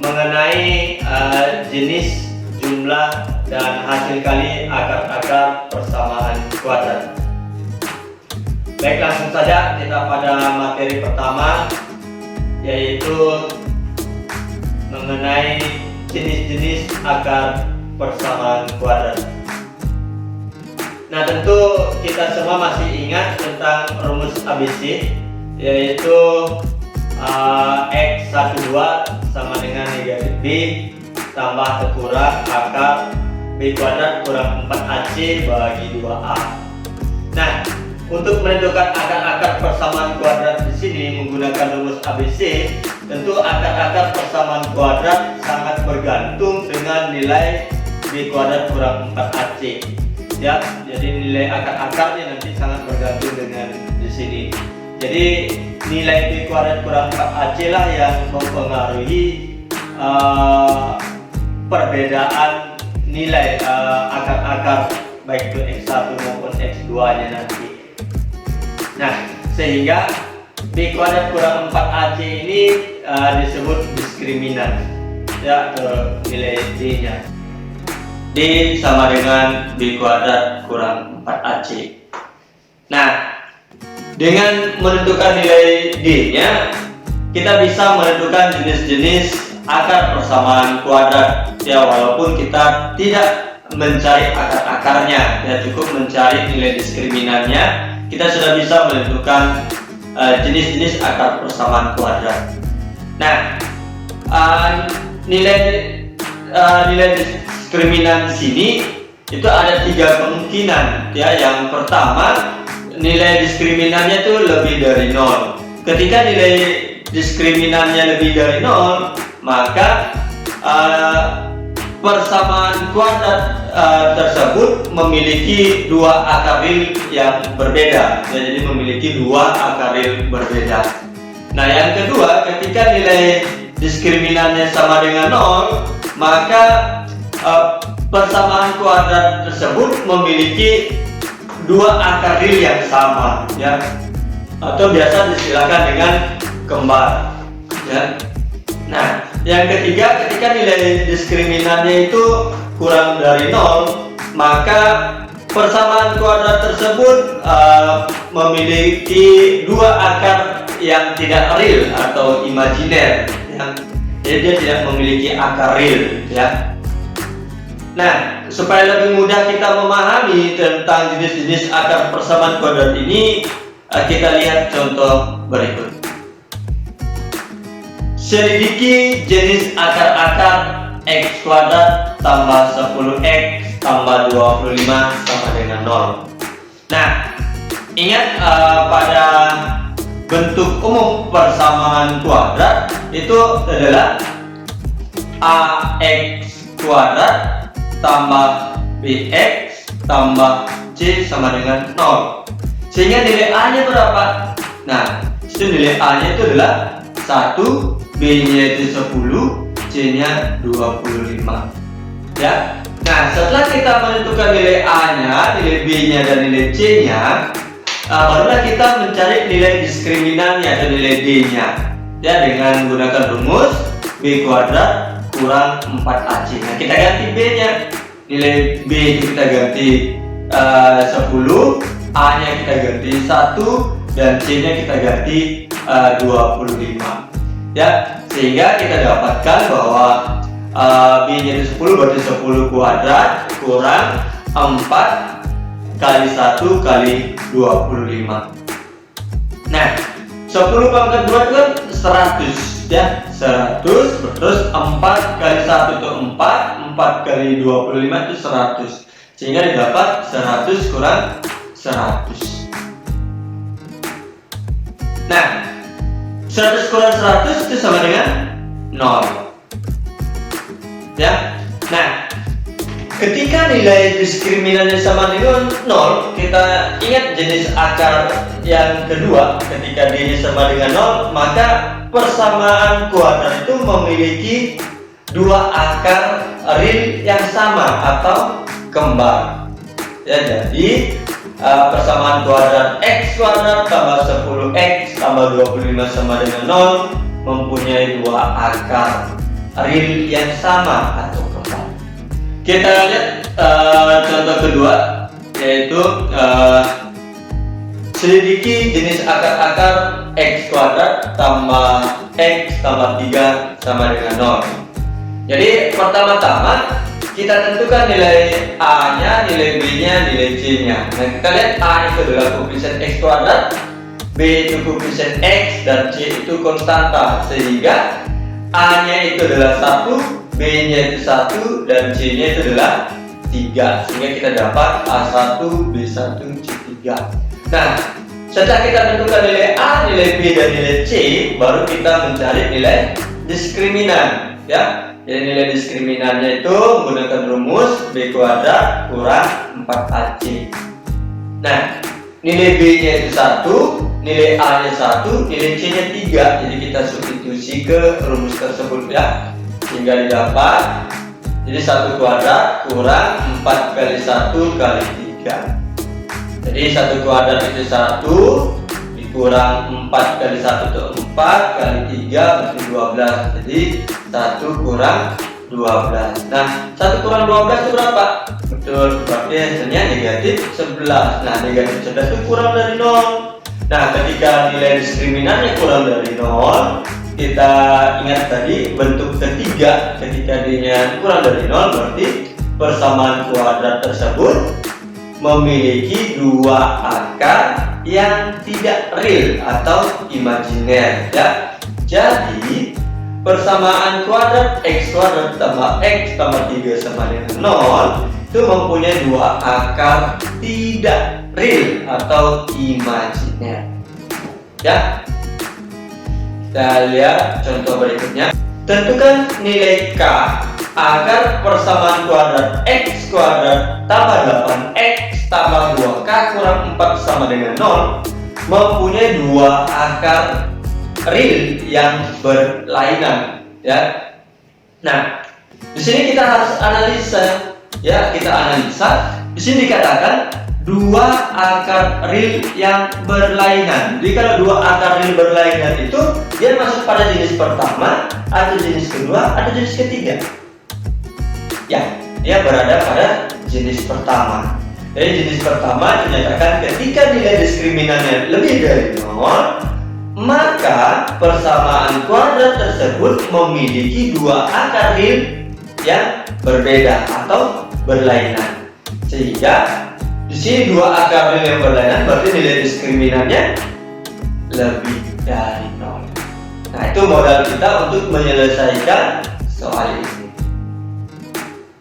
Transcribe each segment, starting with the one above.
mengenai jenis, jumlah, dan hasil kali akar-akar persamaan kuadrat. Baik, langsung saja kita pada materi pertama, yaitu mengenai jenis-jenis akar persamaan kuadrat. Nah, tentu kita semua masih ingat tentang rumus ABC, yaitu X12 sama dengan negatif B tambah atau kurang akar B kuadrat kurang 4AC bagi 2A. Nah, untuk menentukan akar-akar persamaan kuadrat di sini menggunakan rumus ABC, tentu akar-akar persamaan kuadrat sangat bergantung dengan nilai B kuadrat kurang 4AC. Ya, jadi nilai akar-akarnya nanti sangat bergantung dengan di sini. Jadi nilai B kuadrat kurang 4AC lah yang mempengaruhi perbedaan nilai akar-akar baik itu X1 maupun X2 nya nanti. Nah, sehingga B kuadrat kurang 4AC ini disebut diskriminan, ya, nilai D nya. D sama dengan B kuadrat kurang 4AC. Nah, dengan menentukan nilai D nya, kita bisa menentukan jenis-jenis akar persamaan kuadrat, ya, walaupun kita tidak mencari akar-akarnya, ya, cukup mencari nilai diskriminannya, kita sudah bisa menentukan jenis-jenis akar persamaan kuadrat. Nah, nilai diskriminan di sini itu ada 3 kemungkinan, ya. Yang pertama, nilai diskriminannya itu lebih dari 0. Ketika nilai diskriminannya lebih dari 0, maka persamaan kuadrat tersebut memiliki 2 akar real yang berbeda, ya, jadi memiliki 2 akar real berbeda. Nah, yang kedua, ketika nilai diskriminannya sama dengan 0, maka persamaan kuadrat tersebut memiliki 2 akar real yang sama, ya, atau biasa disilakan dengan kembar, ya. Nah, yang ketiga, ketika nilai diskriminannya itu kurang dari 0, maka persamaan kuadrat tersebut memiliki 2 akar yang tidak real atau imajiner, ya. Jadi dia tidak memiliki akar real, ya. Nah, supaya lebih mudah kita memahami tentang jenis-jenis akar persamaan kuadrat ini, kita lihat contoh berikut. Selidiki jenis akar-akar X kuadrat tambah 10X tambah 25 sama dengan 0. Nah, ingat pada bentuk umum persamaan kuadrat itu adalah AX kuadrat tambah BX tambah C sama dengan 0. Sehingga nilai A nya berapa? Nah, itu nilai A nya itu adalah 1, B nya itu 10, C nya 25, ya. Nah, setelah kita menentukan nilai A nya, nilai B nya dan nilai C nya, barulah kita mencari nilai diskriminannya atau nilai D nya, ya, dengan menggunakan rumus B kuadrat kurang 4AC. Nah, kita ganti B nya, nilai B itu kita ganti 10, A nya kita ganti 1, dan C nya kita ganti 25, ya. Sehingga kita dapatkan bahwa B nya itu 10, berarti 10 kuadrat kurang 4 kali 1 kali 25. Nah, 10 pangkat 2 itu kan 100, ya, 100, terus 4 kali 1 itu 4 kali 25 itu 100, sehingga didapat 100 kurang 100. Nah, 100 kurang 100 itu sama dengan 0, ya. Nah, ketika nilai diskriminannya sama dengan 0, kita ingat jenis akar yang kedua. Ketika D nya sama dengan 0, maka persamaan kuadrat itu memiliki 2 akar real yang sama atau kembar, ya. Jadi persamaan kuadrat X kuadrat tambah 10X tambah 25 sama dengan 0 mempunyai 2 akar, real yang sama atau kembali. Kita lihat contoh kedua, yaitu selidiki jenis akar-akar x kuadrat tambah x tambah 3 sama dengan 0. Jadi pertama-tama kita tentukan nilai A nya, nilai B nya, nilai C nya. Nah, kita lihat A itu adalah koefisien x kuadrat, B itu koefisien x, dan C itu konstanta, sehingga A nya itu adalah 1, B nya itu 1, dan C nya itu adalah 3, sehingga kita dapat A1, B1, C3. Nah, setelah kita tentukan nilai A, nilai B, dan nilai C, baru kita mencari nilai diskriminan, ya. Jadi nilai diskriminannya itu menggunakan rumus B kuadrat kurang 4AC. Nah, nilai B nya itu 1, nilai A nya 1, nilai C nya 3. Jadi kita substitusi ke rumus tersebut, ya, sehingga didapat jadi 1 kuadrat kurang 4 kali 1 kali 3. Jadi 1 kuadrat itu 1 dikurang 4 kali 1 itu 4 kali 3 berarti 12. Jadi 1 kurang 12. Nah, 1 kurang 12 itu berapa? Betul, berarti hasilnya negatif 11. Nah, negatif 11 itu kurang dari 0. Nah, ketika nilai diskriminannya kurang dari 0, kita ingat tadi bentuk ketiga, ketika D-nya kurang dari 0, berarti persamaan kuadrat tersebut memiliki dua akar yang tidak real atau imajiner, ya. Jadi persamaan kuadrat x kuadrat tambah x tambah 3 sama dengan 0 itu mempunyai dua akar tidak real atau imajiner, ya. Kita lihat contoh berikutnya. Tentukan nilai K agar persamaan kuadrat x kuadrat tambah 8x tambah 2k kurang 4 sama dengan 0 mempunyai dua akar real yang berlainan, ya. Nah, di sini kita harus analisa, ya, kita analisa. Di sini dikatakan dua akar real yang berlainan. Jadi kalau dua akar real berlainan itu dia masuk pada jenis pertama, atau jenis kedua, atau jenis ketiga. Ya, dia berada pada jenis pertama. Jadi jenis pertama dinyatakan ketika nilai diskriminannya lebih dari 0, maka persamaan kuadrat tersebut memiliki dua akar real yang berbeda atau berlainan. Sehingga di sini dua akar real yang berlainan berarti nilai diskriminannya lebih dari 0. Nah, itu modal kita untuk menyelesaikan soal ini.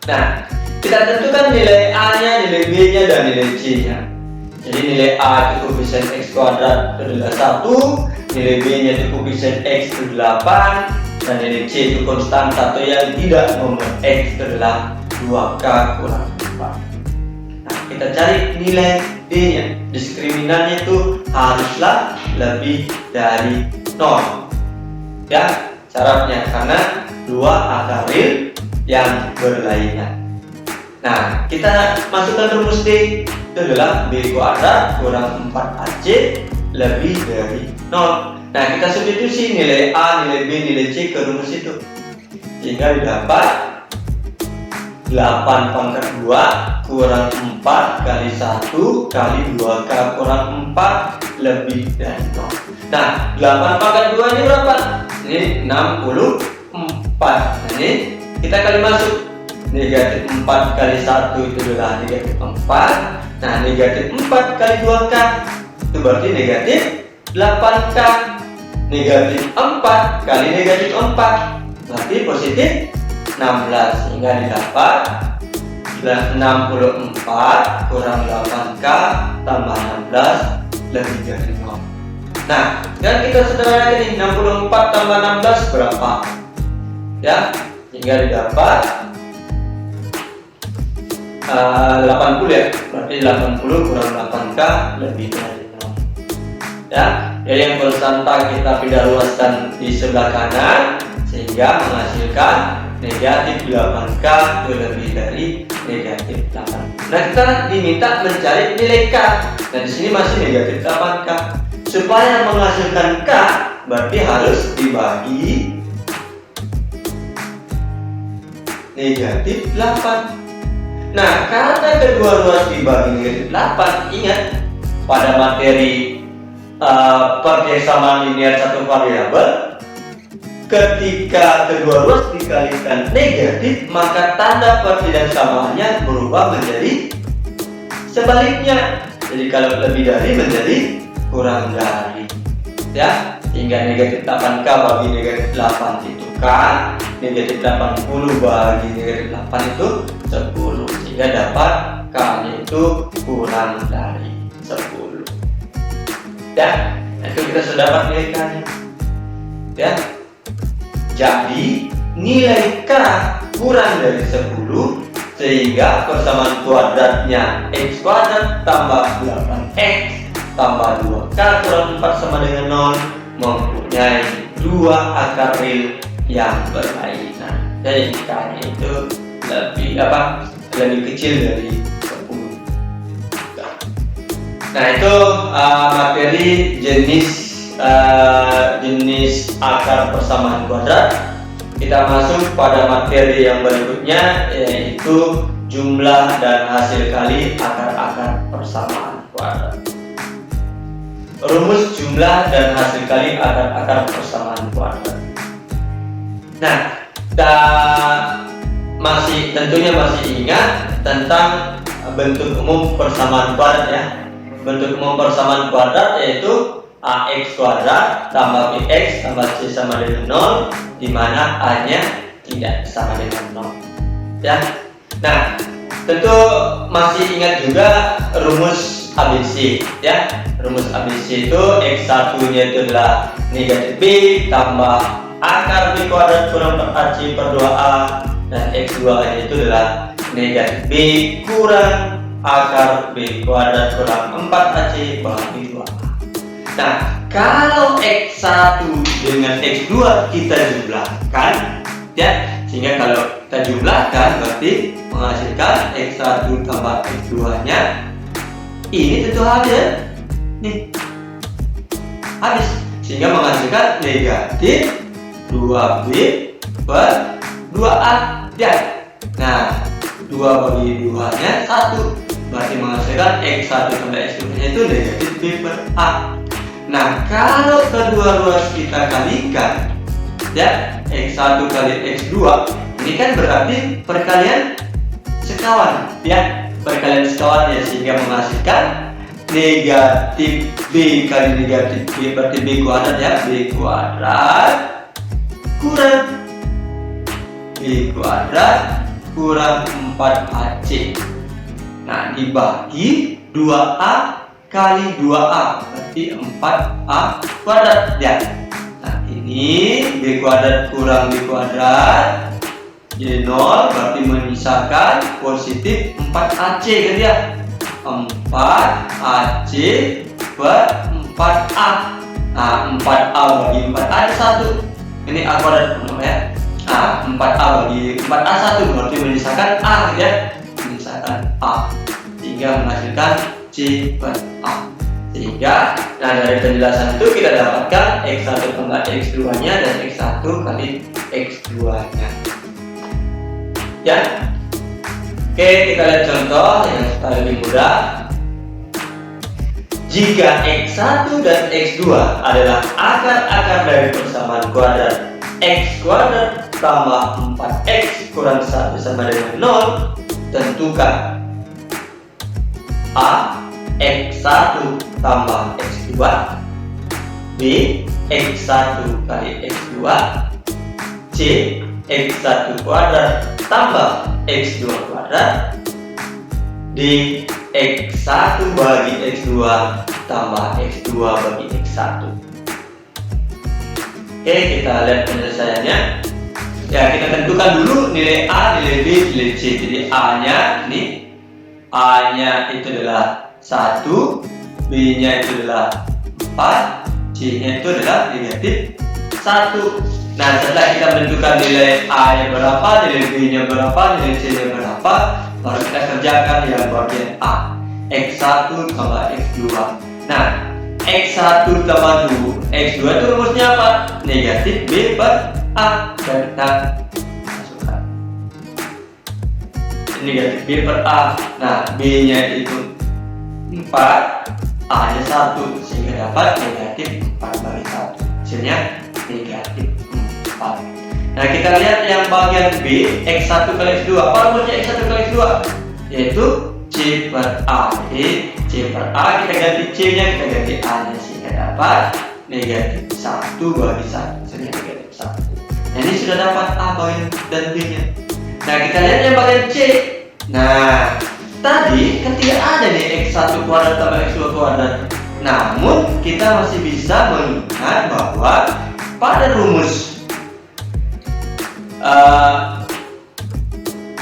Nah, kita tentukan nilai A nya, nilai B nya, dan nilai C nya. Jadi nilai A itu koefisien x kuadrat itu adalah 1, nilai B nya itu koefisien x itu 8, dan nilai C itu konstanta atau yang tidak membuat x itu adalah 2k kurang 4. Nah, kita cari nilai D nya. Diskriminannya itu haruslah lebih dari 0, ya, syaratnya karena dua akar real yang berlainan. Nah, kita masukkan rumus D, itu adalah B kuadrat kurang 4AC lebih dari 0. Nah, kita substitusi nilai A, nilai B, nilai C ke rumus itu, sehingga didapat 8 pangkat 2 kurang 4 kali 1 kali 2k kurang 4 lebih dari 0. Nah, 8 pangkat 2 ini berapa? Ini 64. Nah, ini kita kali masuk. Negatif 4 kali 1 itu adalah negatif 4. Nah, negatif 4 kali 2k itu berarti negatif 8k. Negatif 4 kali negatif 4 berarti positif 16, sehingga didapat 64 kurang 8k tambah 16 lebih dari 0. Nah, dan kita sederhanakan ini, 64 tambah 16 berapa? Ya, sehingga didapat 80, ya. Berarti 80 kurang 8k lebih dari 0. Ya, jadi yang konstanta kita pindah luaskan di sebelah kanan sehingga menghasilkan negatif 8k itu lebih dari negatif 8. Nah, kita diminta mencari nilai k. Nah, di sini masih negatif 8k. Supaya menghasilkan k berarti harus dibagi negatif 8. Nah, karena kedua ruas dibagi negatif 8, ingat pada materi persamaan linear satu variabel, ketika kedua ruas dikalikan negatif, maka tanda perbedaan samaannya berubah menjadi sebaliknya. Jadi kalau lebih dari menjadi kurang dari, ya. Hingga negatif 8K bagi negatif 8 itu K, negatif 80 bagi negatif 8 itu 10, sehingga dapat K nya itu kurang dari 10. Ya, itu kita sudah dapat nilai K nya, ya. Jadi nilai K kurang dari 10, sehingga persamaan kuadratnya x kuadrat tambah 8x tambah 2K kurang 4 sama dengan 0 mempunyai dua akar real yang berlainan. Jadi K nya itu lebih kecil dari 10. Nah, itu materi jenis akar persamaan kuadrat. Kita masuk pada materi yang berikutnya, yaitu jumlah dan hasil kali akar-akar persamaan kuadrat. Rumus jumlah dan hasil kali akar-akar persamaan kuadrat. Nah, tentunya masih ingat tentang bentuk umum persamaan kuadrat, ya. Bentuk umum persamaan kuadrat yaitu ax kuadrat tambah bx tambah c sama dengan 0, di mana a-nya tidak sama dengan 0, ya. Nah, tentu masih ingat juga rumus ABC, ya. Rumus ABC itu x1 nya itu adalah negatif b tambah akar b kuadrat kurang 4ac per 2a, dan x2 nya itu adalah negatif b kurang akar b kuadrat kurang 4ac bagi 2a. Nah, kalau x1 dengan x2 kita jumlahkan, ya, sehingga kalau kita jumlahkan berarti menghasilkan x1 tambah x2 nya ini tentu habis, nih, habis, sehingga menghasilkan negatif 2b per 2a, ya. Nah, 2 bagi 2 nya 1, berarti menghasilkan x1 tambah x2 nya itu negatif b per a. Nah, kalau kedua ruas kita kalikan, ya, x1 kali x2, ini kan berarti perkalian sekawan, ya, perkalian sekawan, ya, sehingga menghasilkan negatif b kali negatif b berarti b kuadrat, ya, b kuadrat kurang 4ac. Nah, dibagi 2a kali 2a berarti 4a kuadrat, ya. Nah, ini b kuadrat kurang b kuadrat jadi 0, berarti menyisakan positif 4ac, kan, ya. 4ac per 4a. Nah, 4a bagi 4a ada 1, ini a kuadrat, ya. Nah, 4a bagi 4a 1 berarti menyisakan a, ya, menyisakan a, sehingga menghasilkan c per a. Sehingga, nah, dari penjelasan itu kita dapatkan x1 tambah x2 nya dan x1 kali x2 nya, ya. Oke, kita lihat contoh yang supaya lebih mudah. Jika x1 dan x2 adalah akar-akar dari persamaan kuadrat x kuadrat tambah 4x kurang 1 sama dengan 0, tentukan a x1 tambah x2, b x1 kali x2, c x1 kuadrat tambah x2 kuadrat, d x1 bagi x2 tambah x2 bagi x1. Oke, kita lihat penyelesaiannya. Ya, kita tentukan dulu nilai a, nilai b, nilai c. Jadi a nya ini, a nya itu adalah 1, b nya itu adalah 4, c nya itu adalah negatif 1. Nah, setelah kita menentukan nilai a nya berapa, nilai b nya berapa, nilai c nya berapa, baru kita kerjakan yang bagian a, x1 tambah x2. Nah, x1 tambah x2 itu rumusnya apa? Negatif b per a, dan kita masukkan. negatif B per A. Nah, B-nya itu 4, A-nya 1, sehingga dapat negatif 4 bagi 1. Hasilnya negatif 4. Nah, kita lihat yang bagian B, X1 kali X2. Apa rumusnya X1 kali X2? Yaitu C per A. Jadi C per A kita ganti C-nya, kita ganti A-nya, sehingga dapat negatif 1 bagi 1. Hasilnya negatif 1. Nah, ini sudah dapat A bagian dan B-nya. Nah, kita lihat yang bagian C. Nah, tadi kan tidak ada nih X1 kuadrat tambah X2 kuadrat. Namun, kita masih bisa mengingat bahwa pada rumus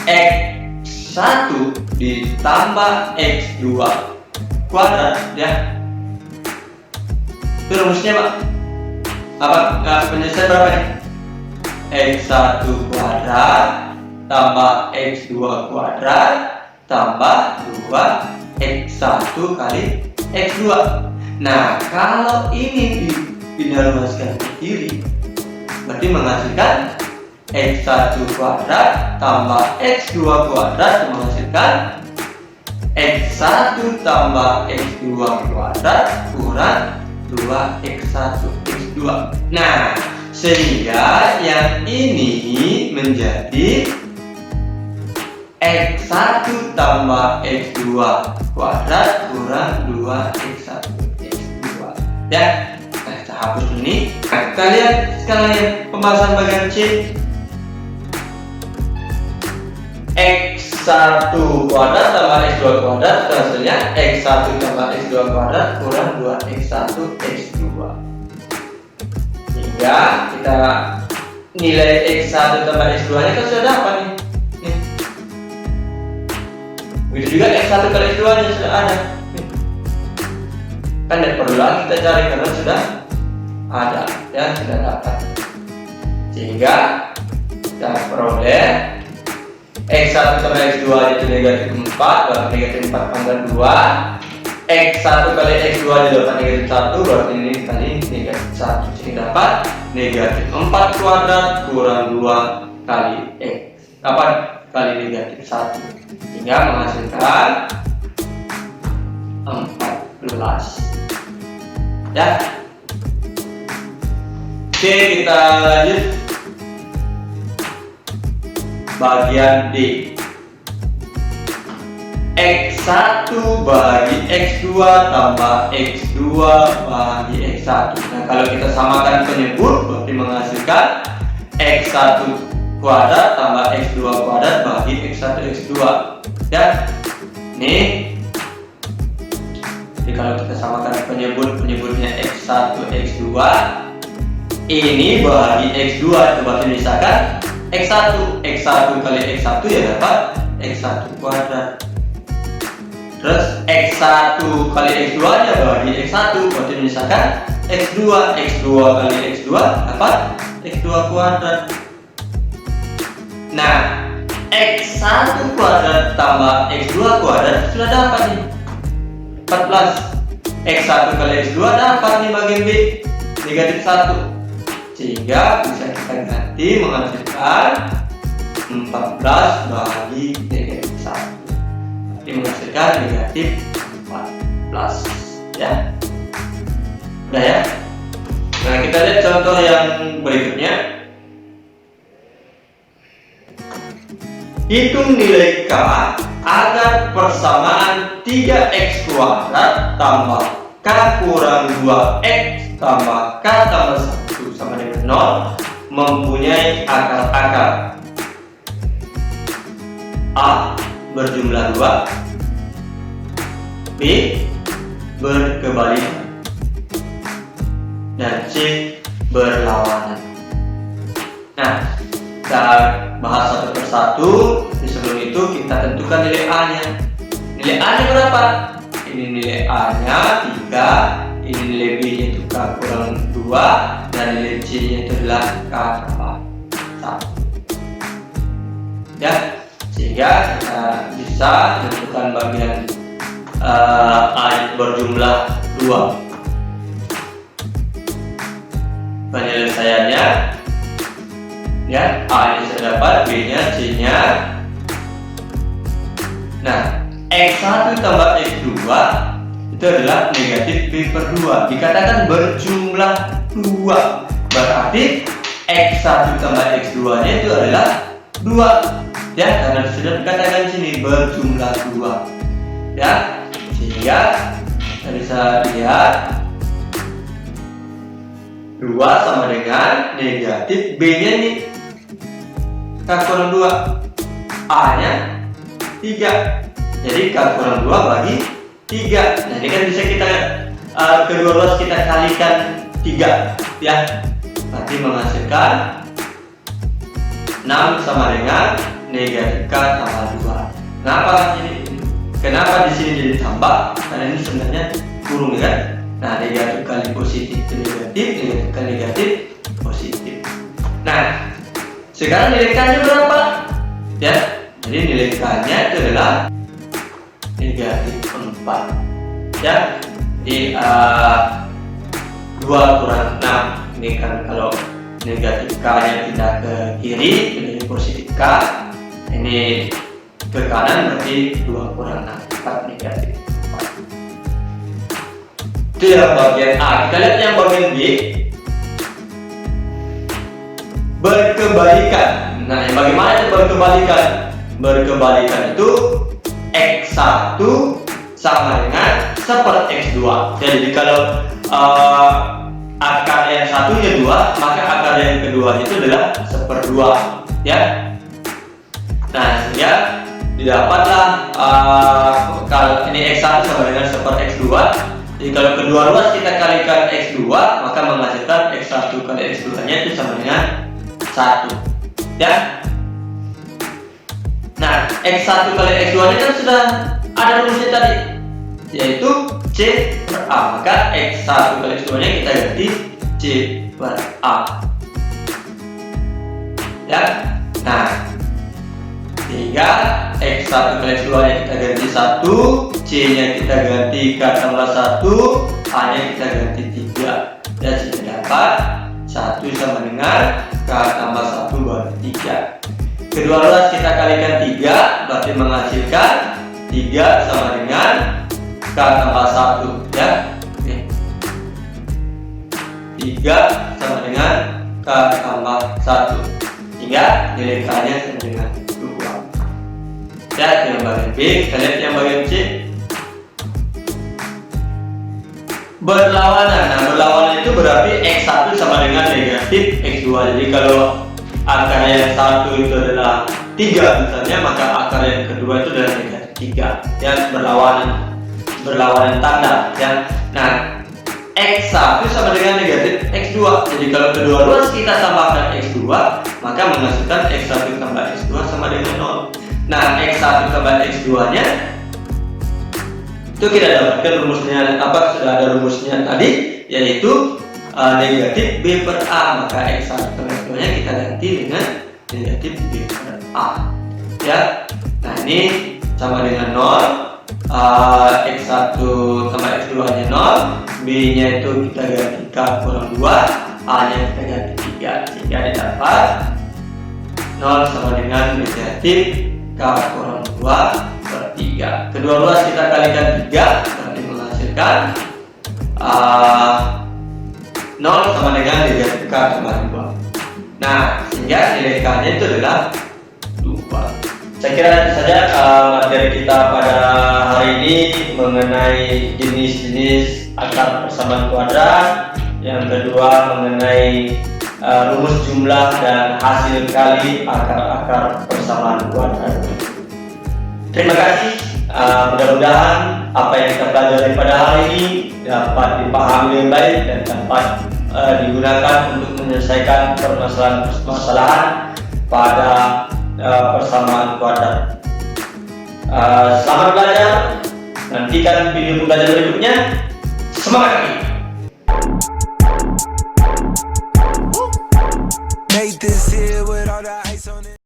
X1 ditambah X2 kuadrat, ya. Itu rumusnya, Pak. Apa? Penyelesaian berapa nih? X1 kuadrat tambah X2 kuadrat tambah 2X1 kali X2. Nah, kalau ini dipindah luaskan ke kiri, berarti menghasilkan X1 kuadrat tambah X2 kuadrat menghasilkan X1 tambah X2 kuadrat kurang 2X1 X2. Nah, sehingga yang ini menjadi X1 tambah X2 kuadrat kurang 2X1 X2. Ya, kita hapus ini. Nah, kita lihat sekalian pembahasan bagian C. X1 kuadrat tambah X2 kuadrat, hasilnya X1 tambah X2 kuadrat kurang 2X1 X2. Sehingga kita nilai X1 tambah X2 nya kan sudah dapat nih. Begitu juga X1 kali X2 nya sudah ada. Kan tidak perlu lagi kita cari karena sudah ada, ya, sudah dapat. Sehingga kita peroleh X1 tambah X2 itu negatif 4, berarti negatif 4 pangkat 2. X1 kali X2 dapat negatif 1, berarti ini kali negatif 1. Jadi dapat negatif 4 kuadrat kurang 2 kali X. Dapat kali negatif 1. Sehingga menghasilkan 14. Ya. Oke, kita lanjut bagian D. X1 bagi X2 tambah X2 bagi X1. Nah, kalau kita samakan penyebut berarti menghasilkan X1 kuadrat tambah X2 kuadrat bagi X1 X2. Ya. Nih. Jadi kalau kita samakan penyebutnya X1 X2, ini bagi X2 coba misalkan X1 kali X1 ya dapat X1 kuadrat. Terus X1 kali X2 nya bagi X1 berarti misalkan X2 kali X2 dapat X2 kuadrat. Nah, X1 kuadrat tambah X2 kuadrat sudah dapat nih 14. X1 kali X2 dapat nih bagian B negatif 1. Sehingga bisa kita ganti menghasilkan 14 bagi negatif 1. Jadi menghasilkan negatif 14. Ya. Udah ya. Nah, kita lihat contoh yang berikutnya. Hitung nilai K agar persamaan 3X kuadrat tambah K kurang 2X tambah K tambah 1 sama dengan 0 mempunyai akar-akar A berjumlah 2, B berkebalikan, dan C berlawanan. Nah, kita bahas satu persatu. Sebelum itu kita tentukan nilai A-nya. Nilai A-nya berapa? Ini nilai A-nya 3, ini nilai B-nya itu K kurang 2, dan nilai C-nya itu adalah K tambah 1. Ya, sehingga kita bisa menentukan bagian A berjumlah 2. Penyelesaiannya, ya, A-nya sudah dapat, B-nya, C-nya itu adalah negatif B per 2. Dikatakan berjumlah 2, berarti X1 tambah X2 nya itu adalah 2 ya, karena sudah dikatakan sini berjumlah 2 ya, sehingga kita bisa lihat 2 sama dengan negatif B nya nih K kurang 2, A nya 3, jadi K kurang 2 bagi 3. Nah ini kan bisa kita kedua ruas kita kalikan 3 ya, berarti menghasilkan 6 sama dengan negatif K tambah 2. Kenapa di sini jadi tambah? Karena ini sebenarnya kurung ya. Nah, negatif kali positif itu negatif, negatif kali negatif positif. Nah, sekarang nilai K-nya berapa? Ya, jadi nilai K-nya itu adalah negatif 4 ya. Di 2 kurang 6, ini kan kalau negatif K nya pindah ke kiri menjadi positif K, ini ke kanan, berarti 2 kurang 6, 4 negatif 4. Itu yang bagian A. Kita lihat yang bagian B, berkebalikan. Nah, yang bagaimana itu berkebalikan? Berkebalikan itu X1 sama dengan seper X2. Jadi kalau akar yang satunya 2, maka akar yang kedua itu adalah seper 2 ya. Nah, sehingga didapatlah kalau ini X1 sama dengan seper X2. Jadi kalau kedua ruas kita kalikan X2, maka menghasilkan X1 kali X2 nya itu sama dengan 1 ya. Nah, X1 kali X2 nya kan sudah ada rumusnya tadi, yaitu C per A, maka X1 kali X2 nya kita ganti C per A ya. Nah, sehingga X1 kali X2 nya kita ganti 1, C nya kita ganti K tambah 1, A nya kita ganti 3 dan sudah dapat 1 sama dengan K tambah 1 bagi 3. Kedua ruas kita kalikan 3, berarti menghasilkan 3 sama dengan K tambah 1 ya. Oke. 3 sama dengan K tambah 1, sehingga nilai K nya sama dengan 2 ya. Itu yang bagian B. Kita lihat yang bagian C, berlawanan. Nah, berlawanan itu berarti X1 sama dengan negatif X2. Jadi kalau akar yang satu itu adalah 3 misalnya, maka akar yang kedua itu adalah negatif 3 ya, berlawanan tanda ya. Nah, X1 sama dengan negatif X2. Jadi kalau kedua ruas kita tambahkan X2, maka menghasilkan X1 tambah X2 sama dengan 0. Nah, X1 tambah X2 nya itu kita dapatkan rumusnya apa? Sudah ada rumusnya tadi, yaitu negatif B per A, maka X1 tambah X2 nya kita ganti dengan negatif B per A ya. Nah, ini sama dengan 0, X1 tambah X2 nya 0, B nya itu kita ganti K kurang 2, A nya kita ganti 3, sehingga didapat 0 sama dengan negatif K kurang 2 per 3. Kedua ruas kita kalikan 3, berarti menghasilkan 0 sama dengan negatif K tambah 2. Nah, sehingga nilai K nya itu adalah 2. Saya kira itu saja materi kita pada hari ini mengenai jenis-jenis akar persamaan kuadrat. Yang kedua mengenai rumus jumlah dan hasil kali akar-akar persamaan kuadrat. Terima kasih. Mudah-mudahan apa yang kita pelajari pada hari ini dapat dipahami dengan baik dan dapat digunakan untuk menyelesaikan permasalahan-permasalahan pada persamaan kuadrat. Selamat belajar. Nantikan video pembelajaran berikutnya. Semangat lagi.